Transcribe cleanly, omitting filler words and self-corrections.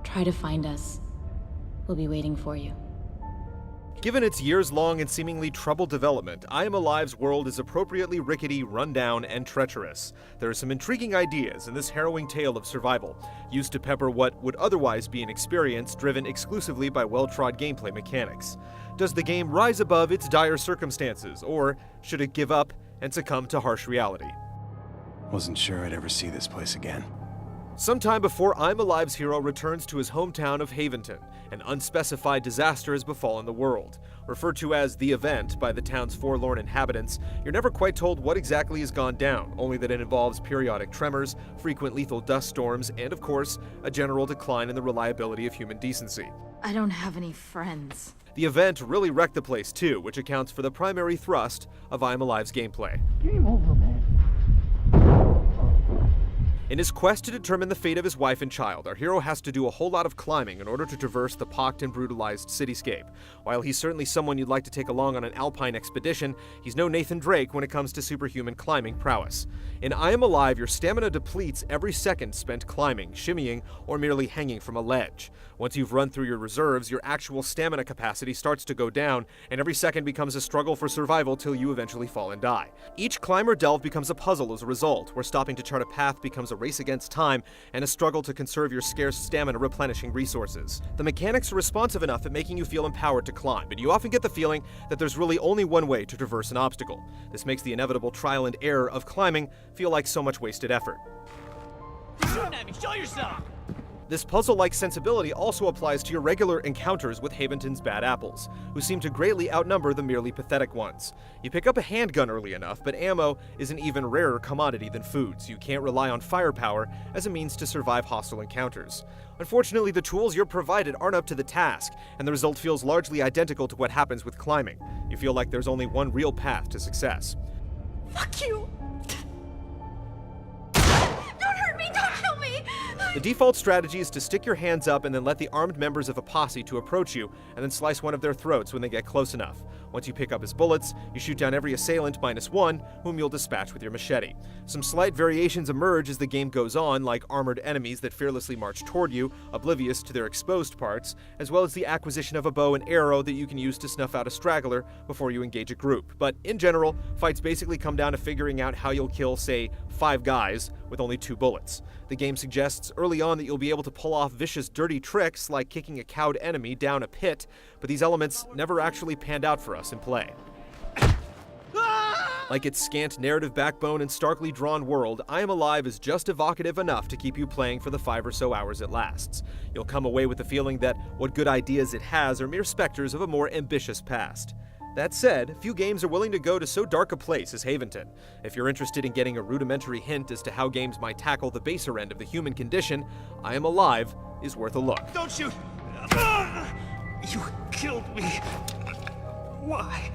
Try to find us. We'll be waiting for you. Given its years-long and seemingly troubled development, I Am Alive's world is appropriately rickety, rundown, and treacherous. There are some intriguing ideas in this harrowing tale of survival, used to pepper what would otherwise be an experience driven exclusively by well-trod gameplay mechanics. Does the game rise above its dire circumstances, or should it give up and succumb to harsh reality? Wasn't sure I'd ever see this place again. Sometime before I'm Alive's hero returns to his hometown of Haventon, an unspecified disaster has befallen the world. Referred to as the event by the town's forlorn inhabitants, you're never quite told what exactly has gone down, only that it involves periodic tremors, frequent lethal dust storms, and of course, a general decline in the reliability of human decency. I don't have any friends. The event really wrecked the place too, which accounts for the primary thrust of I'm Alive's gameplay. Game over, man. In his quest to determine the fate of his wife and child, our hero has to do a whole lot of climbing in order to traverse the pocked and brutalized cityscape. While he's certainly someone you'd like to take along on an alpine expedition, he's no Nathan Drake when it comes to superhuman climbing prowess. In I Am Alive, your stamina depletes every second spent climbing, shimmying, or merely hanging from a ledge. Once you've run through your reserves, your actual stamina capacity starts to go down, and every second becomes a struggle for survival till you eventually fall and die. Each climb or delve becomes a puzzle as a result, where stopping to chart a path becomes a race against time and a struggle to conserve your scarce stamina replenishing resources. The mechanics are responsive enough at making you feel empowered to climb, but you often get the feeling that there's really only one way to traverse an obstacle. This makes the inevitable trial and error of climbing feel like so much wasted effort. Shooting at me, show yourself! This puzzle-like sensibility also applies to your regular encounters with Haventon's bad apples, who seem to greatly outnumber the merely pathetic ones. You pick up a handgun early enough, but ammo is an even rarer commodity than food, so you can't rely on firepower as a means to survive hostile encounters. Unfortunately, the tools you're provided aren't up to the task, and the result feels largely identical to what happens with climbing. You feel like there's only one real path to success. Fuck you! Don't hurt me! Don't kill me! The default strategy is to stick your hands up and then let the armed members of a posse to approach you, and then slice one of their throats when they get close enough. Once you pick up his bullets, you shoot down every assailant -1, whom you'll dispatch with your machete. Some slight variations emerge as the game goes on, like armored enemies that fearlessly march toward you, oblivious to their exposed parts, as well as the acquisition of a bow and arrow that you can use to snuff out a straggler before you engage a group. But in general, fights basically come down to figuring out how you'll kill, say, 5 guys with only 2 bullets. The game suggests early on that you'll be able to pull off vicious, dirty tricks like kicking a cowed enemy down a pit, but these elements never actually panned out for us in play. Like its scant narrative backbone and starkly drawn world, I Am Alive is just evocative enough to keep you playing for the 5 or so hours it lasts. You'll come away with the feeling that what good ideas it has are mere specters of a more ambitious past. That said, few games are willing to go to so dark a place as Haventon. If you're interested in getting a rudimentary hint as to how games might tackle the baser end of the human condition, I Am Alive is worth a look. Don't shoot! You killed me. Why?